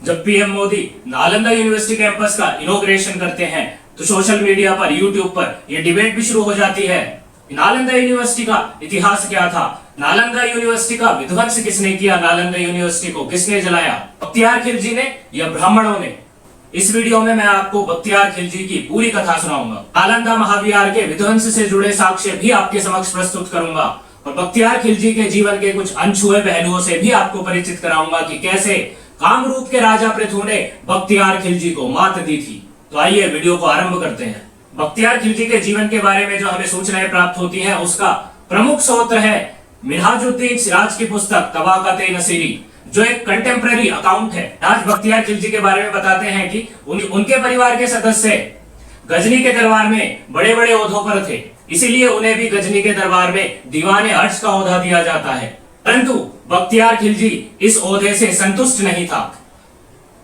जब PM Modi Nalanda university campus का inauguration करते हैं तो सोशल मीडिया पर, यूट्यूब पर यह डिबेट भी शुरू हो जाती है। नालंदा यूनिवर्सिटी का इतिहास क्या था, नालंदा यूनिवर्सिटी का विध्वंस किसने किया, नालंदा यूनिवर्सिटी को किसने जलाया, बख्तियार खिलजी ने या ब्राह्मणों ने। इस वीडियो में मैं आपको बख्तियार खिलजी की पूरी कथा सुनाऊंगा। नालंदा महाविहार के विध्वंस से जुड़े साक्ष्य भी आपके समक्ष प्रस्तुत करूंगा और बख्तियार खिलजी के जीवन के कुछ अनछुए पहलुओं से भी आपको परिचित कराऊंगा कि कैसे कामरूप के राजा पृथु ने बख्तियार खिलजी को मात दी थी। तो आइए वीडियो को आरंभ करते हैं। बख्तियार खिलजी के जीवन के बारे में जो हमें सूचनाएं प्राप्त होती हैं उसका प्रमुख स्रोत है मिन्हाजुद्दीन सिराज की पुस्तक तबाक़ात-ए-नसीरी, जो एक कंटेम्पररी अकाउंट है। आज बख्तियार खिलजी के बारे में बताते हैं कि उनके परिवार के सदस्य गजनी के दरबार में बड़े बड़े ओहदों पर थे, इसीलिए उन्हें भी गजनी के दरबार में दीवाने अर्श का ओहदा दिया जाता है। परंतु बख्तियार खिलजी इस ओहदे से संतुष्ट नहीं था।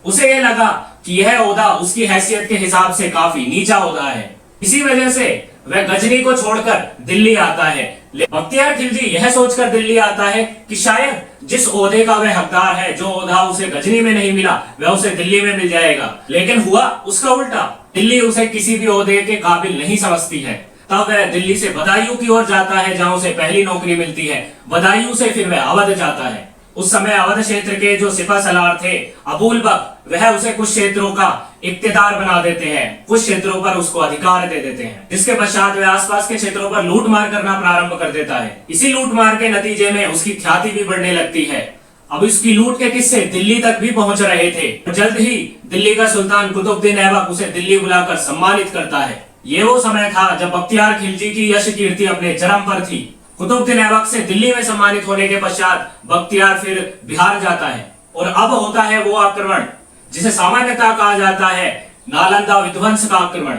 उसे यह लगा कि यह ओहदा उसकी हैसियत के हिसाब से काफी नीचा ओहदा है। इसी वजह से वह गजनी को छोड़कर दिल्ली आता है। बख्तियार खिलजी यह सोचकर दिल्ली आता है कि शायद जिस ओहदे का वह हकदार है, जो ओहदा उसे गजनी में नहीं मिला, वह उसे दिल्ली में मिल जाएगा। लेकिन हुआ उसका उल्टा। दिल्ली उसे किसी भी ओहदे के काबिल नहीं समझती है। तब वह दिल्ली से बदायूं की ओर जाता है, जहां उसे पहली नौकरी मिलती है। बदायूं से फिर वह अवध जाता है। उस समय अवध क्षेत्र के जो सिपा सलार थे अबूल बक, वह उसे कुछ क्षेत्रों का इक्तिदार बना देते हैं, कुछ क्षेत्रों पर उसको अधिकार दे देते हैं, जिसके पश्चात वह आसपास के क्षेत्रों पर लूटमार करना प्रारंभ कर देता है। इसी लूटमार के नतीजे में उसकी ख्याति भी बढ़ने लगती है। अब इसकी लूट के किस्से दिल्ली तक भी पहुंच रहे थे। जल्द ही दिल्ली का सुल्तान कुतुबुद्दीन ऐबक उसे दिल्ली बुलाकर सम्मानित करता है। ये वो समय था जब बख्तियार खिलजी की यश कीर्ति अपने चरम पर थी। कुतुबुद्दीन ऐबक से दिल्ली में सम्मानित होने के पश्चात बख्तियार फिर बिहार जाता है और अब होता है वो आक्रमण जिसे सामान्यतः कहा जाता है नालंदा विध्वंस का आक्रमण।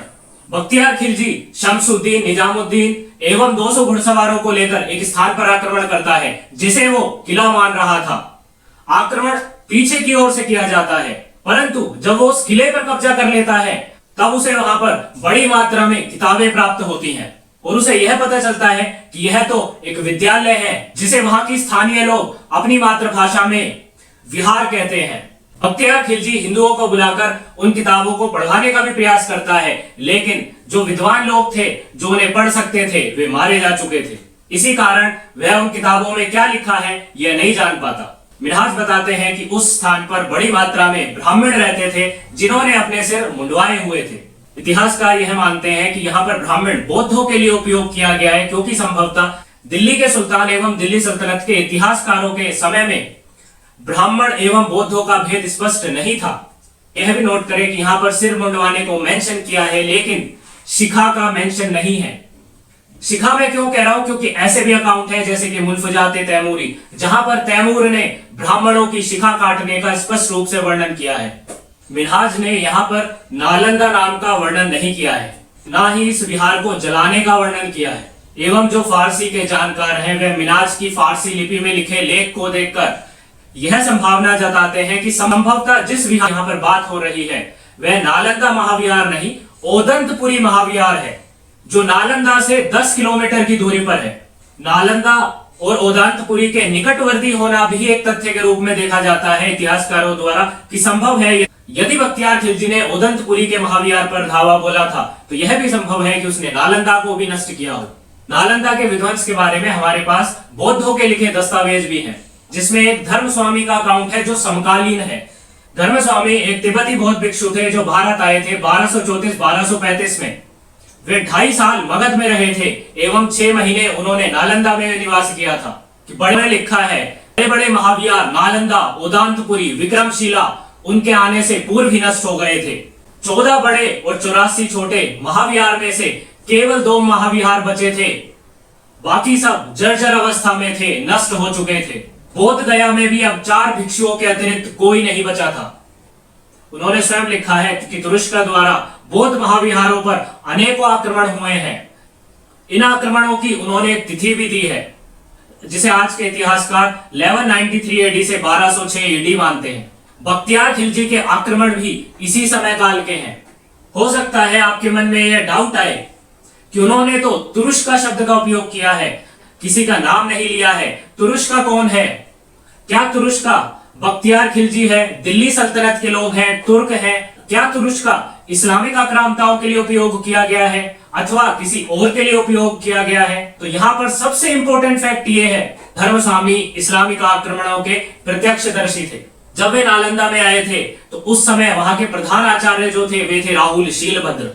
बख्तियार खिलजी शमसुद्दीन, निजामुद्दीन एवं 200 घुड़सवारों को लेकर एक स्थान पर आक्रमण करता है जिसे वो किला मान रहा था। आक्रमण पीछे की ओर से किया जाता है, परंतु जब वो उस किले पर कब्जा कर लेता है तब उसे वहां पर बड़ी मात्रा में किताबें प्राप्त होती हैं और उसे यह पता चलता है कि यह तो एक विद्यालय है जिसे वहां की स्थानीय लोग अपनी मातृभाषा में विहार कहते हैं। बख्तियार खिलजी हिंदुओं को बुलाकर उन किताबों को पढ़वाने का भी प्रयास करता है, लेकिन जो विद्वान लोग थे, जो उन्हें पढ़ सकते थे, वे मारे जा चुके थे। इसी कारण वह उन किताबों में क्या लिखा है यह नहीं जान पाता। मिन्हाज बताते हैं कि उस स्थान पर बड़ी मात्रा में ब्राह्मण रहते थे जिन्होंने अपने सिर मुंडवाए हुए थे। इतिहासकार यह मानते हैं कि यहाँ पर ब्राह्मण बौद्धों के लिए उपयोग किया गया है, क्योंकि संभवतः दिल्ली के सुल्तान एवं दिल्ली सल्तनत के इतिहासकारों के समय में ब्राह्मण एवं बौद्धों का भेद स्पष्ट नहीं था। यह भी नोट करें कि यहाँ पर सिर मुंडवाने को मेंशन किया है, लेकिन शिखा का मेंशन नहीं है। शिखा में क्यों कह रहा हूं, क्योंकि ऐसे भी अकाउंट है जैसे कि मुल्फजाते तैमूरी, जहां पर तैमूर ने ब्राह्मणों की शिखा काटने का स्पष्ट रूप से वर्णन किया है। मिन्हाज ने यहाँ पर नालंदा नाम का वर्णन नहीं किया है, ना ही इस विहार को जलाने का वर्णन किया है। एवं जो फारसी के जानकार हैं वे मिन्हाज की फारसी लिपि में लिखे लेख को देखकर यह संभावना जताते हैं कि संभवतः जिस विहार यहाँ पर बात हो रही है वह नालंदा महाविहार नहीं, ओदंतपुरी महाविहार है, जो नालंदा से 10 किलोमीटर की दूरी पर है। नालंदा और ओदंतपुरी के निकटवर्ती होना भी एक तथ्य के रूप में देखा जाता है इतिहासकारों द्वारा कि संभव है यदि बख्तियार खिलजी ने ओदंतपुरी के महाविहार पर धावा बोला था तो यह भी संभव है कि उसने नालंदा को भी नष्ट किया हो। नालंदा के विध्वंस के बारे में हमारे पास बौद्धों के लिखे दस्तावेज भी हैं, जिसमें एक धर्मस्वामी का अकाउंट है जो समकालीन है। धर्मस्वामी एक तिब्बती बौद्ध भिक्षु थे जो भारत आए थे 1234-1235 में। वे 2.5 साल मगध में रहे थे एवं 6 महीने उन्होंने नालंदा में निवास किया था। कि बड़े लिखा है बड़े बड़े महाविहार नालंदा, ओदंतपुरी, विक्रमशिला उनके आने से पूर्व ही नष्ट हो गए थे। 14 बड़े और 84 छोटे महाविहार में से केवल 2 महाविहार बचे थे, बाकी सब जर्जर अवस्था में थे, नष्ट हो चुके थे। बोध गया में भी अब 4 भिक्षुओं के अतिरिक्त कोई नहीं बचा था। उन्होंने स्वयं लिखा है कि तुरुष्क द्वारा बौद्ध महाविहारों पर अनेकों आक्रमण हुए हैं। इन आक्रमणों की उन्होंने एक तिथि भी दी है जिसे आज के इतिहासकार 1193 एडी से 1206 एडी मानते हैं। बख्तियार खिलजी के आक्रमण भी इसी समय काल के हैं। हो सकता है आपके मन में यह डाउट आए कि उन्होंने तो तुरुष्क शब्द का उपयोग किया है, किसी का नाम नहीं लिया है। तुरुष्क कौन है? क्या तुरुष्क बख्तियार खिलजी है, दिल्ली सल्तनत के लोग हैं, तुर्क हैं, क्या तुरुष्क का इस्लामिक आक्रामताओं के लिए उपयोग किया गया है अथवा किसी और के लिए उपयोग किया गया है? तो यहाँ पर सबसे इंपॉर्टेंट फैक्ट ये है, धर्मस्वामी इस्लामिक आक्रमणों के प्रत्यक्षदर्शी थे। जब वे नालंदा में आए थे तो उस समय वहां के प्रधान आचार्य जो थे वे थे राहुल शीलभद्र।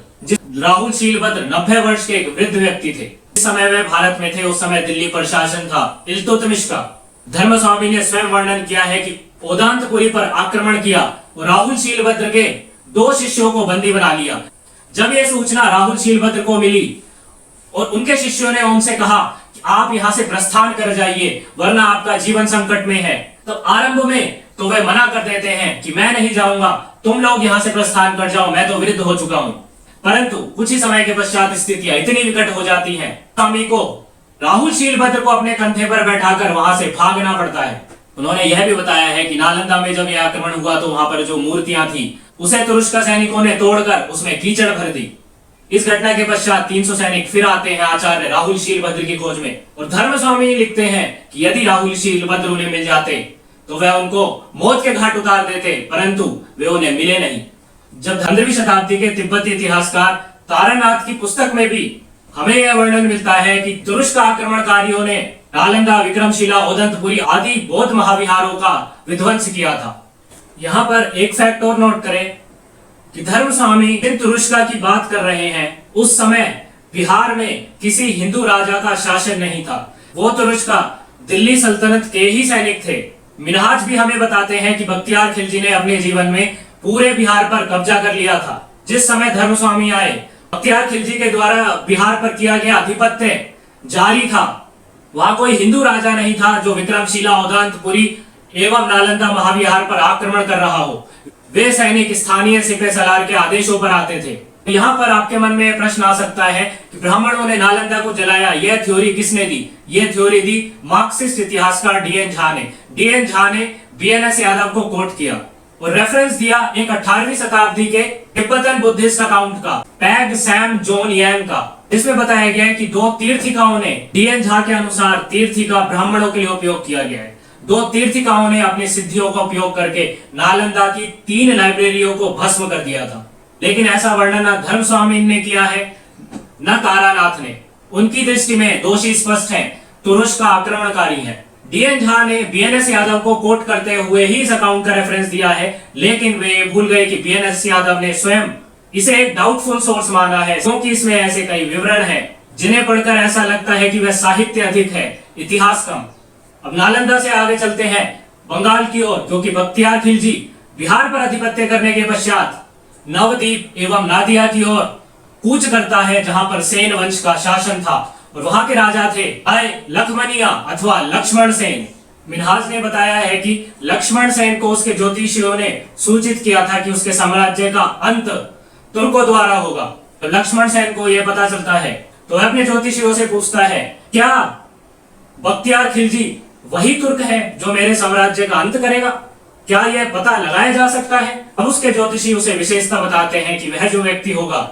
राहुल शीलभद्र 90 वर्ष के एक वृद्ध व्यक्ति थे। इस समय वे भारत में थे। उस समय दिल्ली पर शासन था इल्तुतमिश का। धर्मस्वामी ने स्वयं वर्णन किया है कि ओदांतपुरी पर आक्रमण किया और राहुल शीलभद्र के 2 शिष्यों को बंदी बना लिया। जब यह सूचना राहुल शीलभद्र को मिली और उनके शिष्यों ने उनसे कहा कि आप यहाँ से प्रस्थान कर जाइए वरना आपका जीवन संकट में है, तब आरंभ में तो वे मना कर देते हैं कि मैं नहीं जाऊंगा, तुम लोग यहाँ से प्रस्थान कर जाओ, मैं तो वृद्ध हो चुका हूँ। परंतु कुछ ही समय के पश्चात स्थितियां इतनी विकट हो जाती हैं, स्वामी को राहुल शीलभद्र को अपने कंधे पर बैठाकर वहां से भागना पड़ता है। उन्होंने यह भी बताया है कि नालंदा में जब यह आक्रमण हुआ तो वहां पर जो मूर्तियां थी उसे तुरुष्क सैनिकों ने तोड़कर उसमें कीचड़ भर दी। इस घटना के पश्चात 300 सैनिक फिर आते हैं आचार्य राहुल शीलभद्र की खोज में और धर्मस्वामी लिखते हैं कि यदि राहुल शीलभद्र उन्हें मिल जाते तो वह उनको मौत के घाट उतार देते, परंतु वे उन्हें मिले नहीं। जब 15वीं शताब्दी के तिब्बती इतिहासकार तारानाथ की पुस्तक में भी हमें यह वर्णन मिलता है कि तुरुष्क आक्रमणकारियों ने नालंदा, विक्रमशिला, ओदंतपुरी आदि बौद्ध महाविहारों का विध्वंस किया था। यहाँ पर एक फैक्ट और नोट करें कि धर्मस्वामी जिन तुरुष्का की बात कर रहे हैं उस समय बिहार में किसी हिंदू राजा का शासन नहीं था। वो तुरुष्का दिल्ली सल्तनत के ही सैनिक थे। मिनहाज भी हमें बताते हैं कि बख्तियार खिलजी ने अपने जीवन में पूरे बिहार पर कब्जा कर लिया था। जिस समय धर्मस्वामी आए, बख्तियार खिलजी के द्वारा बिहार पर किया गया आधिपत्य जारी था। वहां कोई हिंदू राजा नहीं था जो विक्रमशिला, ओदांतपुरी एवं नालंदा महाविहार पर आक्रमण कर रहा हो। वे सैनिक स्थानीय सिपह सलार के आदेशों पर आते थे। यहाँ पर आपके मन में प्रश्न आ सकता है कि ब्राह्मणों ने नालंदा को जलाया, यह थ्योरी किसने दी? यह थ्योरी दी मार्क्सिस्ट इतिहासकार डीएन झा ने। डीएन झा ने बीएनएस यादव को कोट किया और रेफरेंस दिया एक 18वीं शताब्दी के तिब्बतन बुद्धिस्ट अकाउंट का, पैग सैम जोन यैन का, जिसमें बताया गया है कि 2 तीर्थिकाओं ने, डीएन झा के अनुसार तीर्थिका ब्राह्मणों के लिए उपयोग किया गया है। 2 तीर्थिकाओं ने अपनी सिद्धियों का उपयोग करके नालंदा की 3 लाइब्रेरियों को भस्म कर दिया था। लेकिन ऐसा वर्णन न धर्मस्वामी ने किया है न तारानाथ ने। उनकी दृष्टि में दोषी स्पष्ट है, तुरुष्क का आक्रमणकारी है। डीएन झा ने बीएनएस यादव को कोट करते हुए ही इस अकाउंट का रेफरेंस दिया है, लेकिन वे भूल गए कि बीएनएस यादव ने स्वयं इसे एक डाउटफुल सोर्स माना है, क्योंकि इसमें ऐसे कई विवरण हैं जिन्हें पढ़कर ऐसा लगता है कि वह साहित्य अधिक है, इतिहास कम। अब नालंदा से आगे चलते हैं बंगाल की ओर, क्योंकि बख्तियार खिलजी बिहार पर अधिपत्य करने के पश्चात नवद्वीप एवं नादिया की ओर कूच करता है, जहां पर सेन वंश का शासन था और वहां के राजा थे लखमनिया अथवा लक्ष्मण सेन। मिनहाज ने बताया है कि लक्ष्मण सेन को उसके ज्योतिषियों ने सूचित किया था कि उसके साम्राज्य का अंत तुर्कों द्वारा होगा। तो लक्ष्मण सेन को यह पता चलता है तो वह अपने ज्योतिषियों से पूछता है, क्या बख्तियार खिलजी वही तुर्क है जो मेरे साम्राज्य का अंत करेगा? क्या यह पता लगाया जा सकता है? अब उसके ज्योतिषी उसे विशेषता बताते हैं कि वह जो व्यक्ति होगा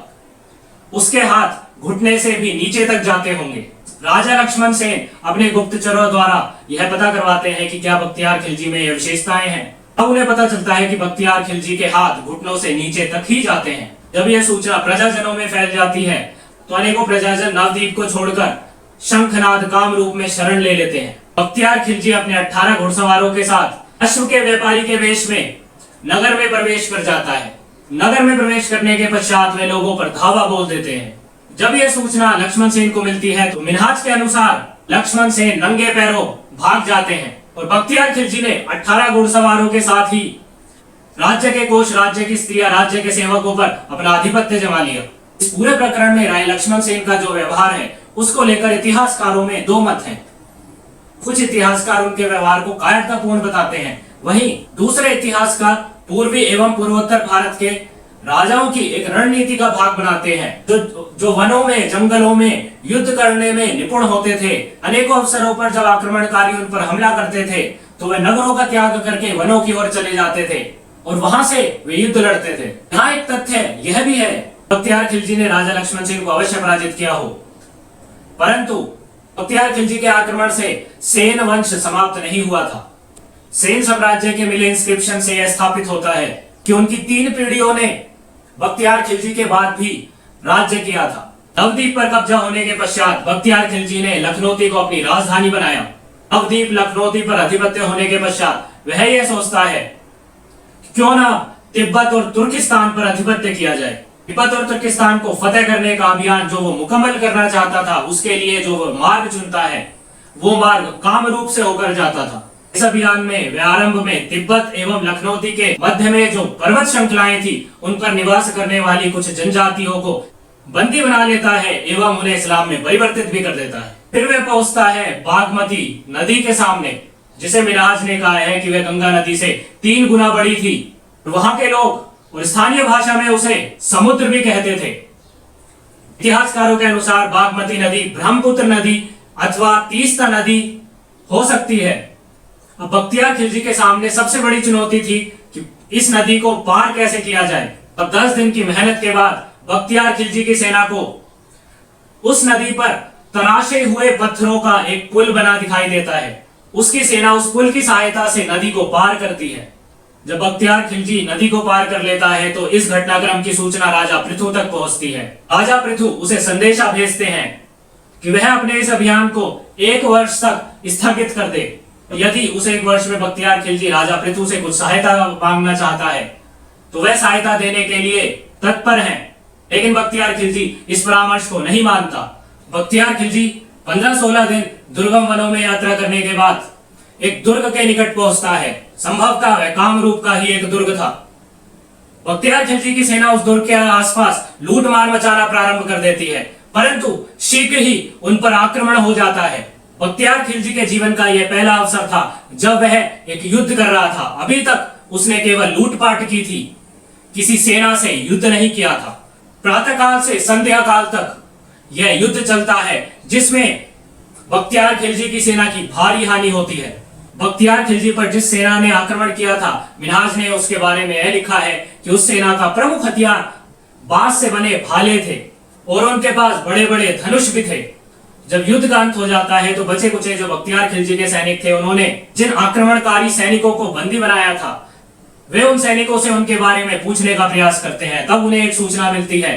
उसके हाथ घुटने से भी नीचे तक जाते होंगे। राजा लक्ष्मण सेन अपने गुप्तचरों द्वारा यह पता करवाते हैं कि क्या बख्तियार खिलजी में यह विशेषताएं हैं। अब उन्हें पता चलता है कि बख्तियार खिलजी के हाथ घुटनों से नीचे तक ही जाते हैं। जब यह सूचना प्रजाजनों में फैल जाती है तो अनेकों प्रजाजन नवद्वीप को छोड़कर शंखनाद कामरूप में शरण ले लेते हैं। बख्तियार खिलजी अपने 18 घुड़सवारों के साथ अश्व के व्यापारी के वेश में नगर में प्रवेश कर जाता है। नगर में प्रवेश करने के पश्चात वे लोगों पर धावा बोल देते हैं। जब यह सूचना लक्ष्मण सेन को मिलती है तो मिनहाज के अनुसार लक्ष्मण सेन नंगे पैरों भाग जाते हैं और बख्तियार खिलजी ने 18 घुड़सवारों के साथ ही राज्य के कोष, राज्य की स्त्रियां, राज्य के सेवकों पर अपना आधिपत्य जमा लिया। इस पूरे प्रकरण में राय लक्ष्मण सेन का जो व्यवहार है उसको लेकर इतिहासकारों में 2 मत हैं। कुछ इतिहासकार उनके व्यवहार को कायरतापूर्ण बताते हैं, वहीं दूसरे इतिहासकार पूर्वी एवं पूर्वोत्तर भारत के राजाओं की एक रणनीति का भाग बनाते हैं जो वनों में, जंगलों में युद्ध करने में निपुण होते थे। अनेकों अवसरों पर जब आक्रमणकारी उन पर हमला करते थे तो वे नगरों का त्याग करके वनों की ओर चले जाते थे और वहां से वे युद्ध लड़ते थे। यहाँ एक तथ्य यह भी है, बख्तियार खिलजी ने राजा लक्ष्मण सेन को अवश्य पराजित किया हो, परंतु बख्तियार खिलजी के आक्रमण से सेन वंश समाप्त नहीं हुआ था। सेन साम्राज्य के मिले इंस्क्रिप्शन से यह स्थापित होता है कि उनकी 3 पीढ़ियों ने बख्तियार खिलजी के बाद भी राज्य किया था। नवदीप पर कब्जा होने के पश्चात बख्तियार खिलजी ने लखनौती को अपनी राजधानी बनाया। नवदीप लखनौती पर अधिपत्य होने के पश्चात वह यह सोचता है क्यों ना तिब्बत और तुर्किस्तान पर अधिपत्य किया जाए। तिब्बत और तुर्किस्तान को फतेह करने का अभियान जो वो मुकम्मल करना चाहता था, उसके लिए जो वो मार्ग चुनता है वो मार्ग कामरूप से होकर जाता था। इस अभियान में वे आरंभ में तिब्बत एवं लखनौती के मध्य में जो पर्वत श्रृंखलाएं थी उन पर निवास करने वाली कुछ जनजातियों को बंदी बना लेता है एवं उन्हें इस्लाम में परिवर्तित भी कर देता है। फिर वह पहुंचता है बागमती नदी के सामने, जिसे मिनहाज ने कहा है कि वह गंगा नदी से 3 गुना बड़ी थी। वहां के लोग और स्थानीय भाषा में उसे समुद्र भी कहते थे। इतिहासकारों के अनुसार बागमती नदी ब्रह्मपुत्र नदी अथवा तीस्ता नदी हो सकती है। अब बख्तियार खिलजी के सामने सबसे बड़ी चुनौती थी कि इस नदी को पार कैसे किया जाए। अब 10 दिन की मेहनत के बाद बख्तियार खिलजी की सेना को उस नदी पर तराशे हुए पत्थरों का एक पुल बना दिखाई देता है। उसकी सेना उस पुल की सहायता से नदी को पार करती है। जब बख्तियार खिलजी नदी को पार कर लेता है तो इस घटनाक्रम की सूचना राजा पृथु तक पहुंचती है। राजा पृथु उसे संदेशा भेजते हैं कि वह अपने इस अभियान को 1 वर्ष तक स्थगित कर दे। यदि उसे 1 वर्ष में बख्तियार खिलजी राजा पृथु से कुछ सहायता मांगना चाहता है तो वह सहायता देने के लिए तत्पर है। लेकिन बख्तियार खिलजी इस परामर्श को नहीं मानता। बख्तियार खिलजी 15-16 दिन दुर्गम वनों में यात्रा करने के बाद एक दुर्ग के निकट पहुंचता है। संभवतः वह कामरूप का ही एक दुर्ग था। बख्तियार खिलजी की सेना उस दुर्ग के आसपास लूट मार मचाना प्रारंभ कर देती है, परंतु शीघ्र ही उन पर आक्रमण हो जाता है। बख्तियार खिलजी के जीवन का यह पहला अवसर था जब वह एक युद्ध कर रहा था। अभी तक उसने केवल लूटपाट की थी, किसी सेना से युद्ध नहीं किया था। प्रातः काल से संध्या काल तक यह युद्ध चलता है जिसमें बख्तियार खिलजी की सेना की भारी हानि होती है। बख्तियार खिलजी पर जिस सेना ने आक्रमण किया था, मिनहाज ने उसके बारे में यह लिखा है कि उस सेना का प्रमुख हथियार बांस से बने भाले थे और उनके पास बड़े बड़े धनुष भी थे। जब युद्ध का अंत हो जाता है तो बचे कुचे जो बख्तियार खिलजी के सैनिक थे, उन्होंने जिन आक्रमणकारी सैनिकों को बंदी बनाया था वे उन सैनिकों से उनके बारे में पूछने का प्रयास करते हैं। तब उन्हें एक सूचना मिलती है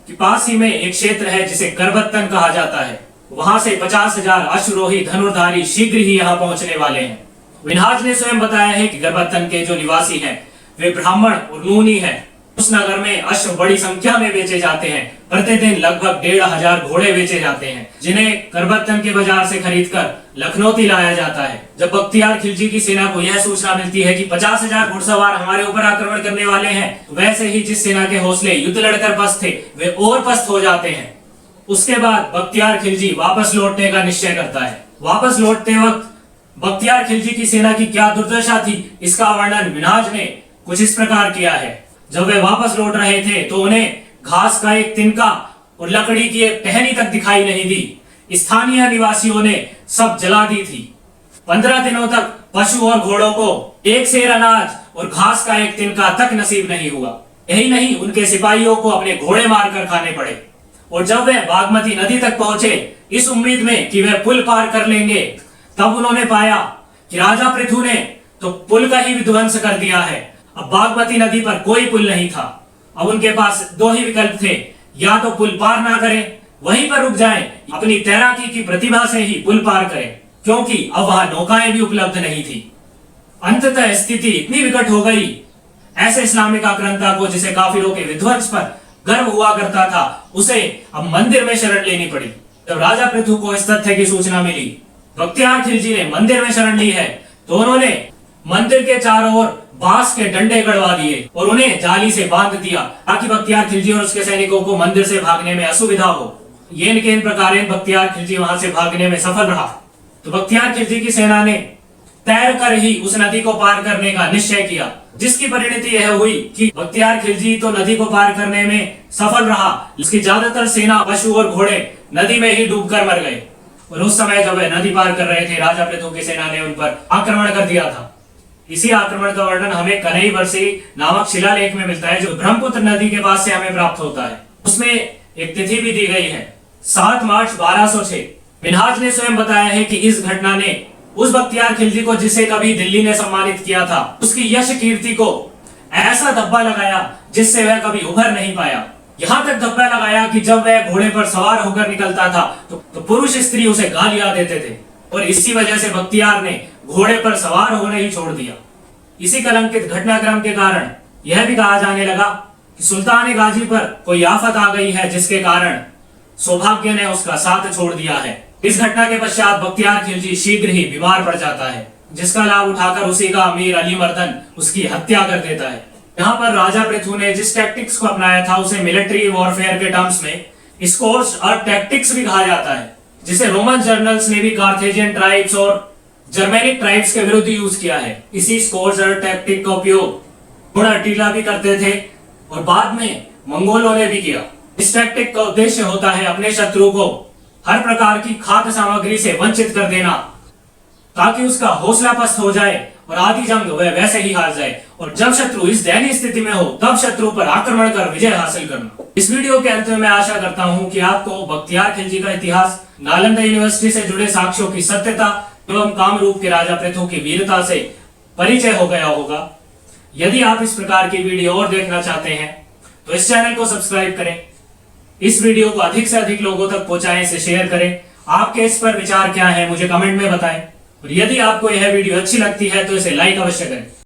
कि पास ही में एक क्षेत्र है जिसे करबत्तन कहा जाता है। वहां से 50,000 अश्वरोही धनुर्धारी शीघ्र ही यहाँ पहुंचने वाले हैं। मिनहाज ने स्वयं बताया है कि करबत्तन के जो निवासी हैं वे ब्राह्मण और नूनी हैं। उस नगर में अश्व बड़ी संख्या में बेचे जाते हैं। प्रतिदिन लगभग 1,500 घोड़े बेचे जाते हैं जिन्हें करबत्तन के बाजार से खरीदकर लखनौती लाया जाता है। जब बख्तियार खिलजी की सेना को यह सूचना मिलती है कि 50,000 घुड़सवार हमारे ऊपर आक्रमण करने वाले हैं, वैसे ही जिस सेना के हौसले युद्ध लड़कर पस्त थे वे और पस्त हो जाते हैं। उसके बाद बख्तियार खिलजी वापस लौटने का निश्चय करता है। वापस लौटते वक्त बख्तियार खिलजी की सेना की क्या दुर्दशा थी, इसका वर्णन मिनहाज ने कुछ इस प्रकार किया है। जब वे वापस लौट रहे थे तो उन्हें घास का एक तिनका और लकड़ी की एक टहनी तक दिखाई नहीं दी। स्थानीय निवासियों ने सब जला दी थी। 15 दिनों तक पशु और घोड़ों को एक सेर अनाज और घास का एक तिनका तक नसीब नहीं हुआ। यही नहीं, उनके सिपाहियों को अपने घोड़े मारकर खाने पड़े। और जब वे बागमती नदी तक पहुंचे इस उम्मीद में कि वे पुल पार कर लेंगे, तब उन्होंने पाया कि राजा पृथु ने तो पुल का ही विध्वंस कर दिया है। अब बागमती नदी पर कोई पुल नहीं था। अब उनके पास 2 ही विकल्प थे, या तो पुल पार ना करें, वहीं पर रुक जाएं, अपनी तैराकी की प्रतिभा से ही पुल पार करें, क्योंकि अब वहां नौकाएं भी उपलब्ध नहीं थी। अंततः स्थिति इतनी विकट हो गई, ऐसे इस्लामिक आक्रांता को जिसे काफिरों के विध्वंस पर गर्व हुआ करता था, उसे अब मंदिर में शरण लेनी पड़ी। जब राजा पृथु को इस तथ्य की सूचना मिली, बख्तियार खिलजी ने मंदिर में शरण ली है, तो उन्होंने मंदिर के चारों ओर बांस के डंडे गड़वा दिए और उन्हें जाली से बांध दिया ताकि बख्तियार खिलजी और उसके सैनिकों को मंदिर से भागने में असुविधा हो। ये इन प्रकार बख्तियार खिलजी वहां से भागने में सफल रहा। तो बख्तियार खिलजी की सेना ने तैर कर ही उस नदी को पार करने का निश्चय किया, जिसकी परिणति यह हुई कि बख्तियार खिलजी तो नदी को पार करने में सफल रहा, उसकी ज्यादातर सेना, पशु और घोड़े नदी में ही डूबकर मर गए। और उस समय जब वे नदी पार कर रहे थे, राजा पृथु की सेना ने उन पर आक्रमण कर दिया था। इसी आक्रमण का वर्णन हमें कन्हई वर्षी नामक शिलालेख में मिलता है, जो ब्रह्मपुत्र नदी के पास से हमें प्राप्त होता है। उसमें एक तिथि भी दी गई है, 7 मार्च 1206। मिनहाज ने स्वयं बताया है कि इस घटना ने उस बख्तियार खिलजी को जिसे कभी दिल्ली ने सम्मानित किया था, उसकी यश कीर्ति को ऐसा धब्बा लगाया जिससे वह कभी उभर नहीं पाया। यहाँ तक धब्बा लगाया कि जब वह घोड़े पर सवार होकर निकलता था तो पुरुष स्त्री उसे गालियां देते थे और इसी वजह से बख्तियार ने घोड़े पर सवार होने ही छोड़ दिया। इसी कलंकित घटनाक्रम के कारण यह भी कहा जाने लगा कि सुल्तान गाजी पर कोई आफत आ गई है, जिसके कारण सौभाग्य ने उसका साथ छोड़ दिया है। इस घटना के पश्चात बख्तियार खिलजी शीघ्र ही बीमार पड़ जाता है, जिसका लाभ उठाकर उसी का अमीर अली मर्दन उसकी हत्या कर देता है। यहाँ पर राजा पृथु ने जिस टैक्टिक्स को अपनाया था उसे मिलिट्री वॉरफेयर के टर्म्स में स्कोर्स और टैक्टिक्स भी कहा जाता है, जिसे रोमन जर्नल्स ने भी कार्थेजियन ट्राइब्स और जर्मेनिक ट्राइब्स के विरुद्ध यूज किया है। इसी स्कोर्स और टैक्टिक का उपयोग घोड़ा टीला भी करते थे और बाद में मंगोलों ने भी किया। इस टैक्टिक का उद्देश्य होता है अपने शत्रु को हर प्रकार की खाद्य सामग्री से वंचित कर देना, ताकि उसका हौसला पस्त हो जाए और आधी जंग वह वैसे ही हार जाए, और जब शत्रु इस दयनीय स्थिति में हो तब शत्रु पर आक्रमण कर विजय हासिल करना। इस वीडियो के अंत में मैं आशा करता हूं कि आपको बख्तियार खिलजी का इतिहास, नालंदा यूनिवर्सिटी से जुड़े साक्ष्यों की सत्यता एवं कामरूप के राजा पृथु की वीरता से परिचय हो गया होगा। यदि आप इस प्रकार की वीडियो और देखना चाहते हैं तो इस चैनल को सब्सक्राइब करें, इस वीडियो को अधिक से अधिक लोगों तक पहुंचाएं, इसे शेयर करें। आपके इस पर विचार क्या है मुझे कमेंट में बताएं, और यदि आपको यह वीडियो अच्छी लगती है तो इसे लाइक अवश्य करें।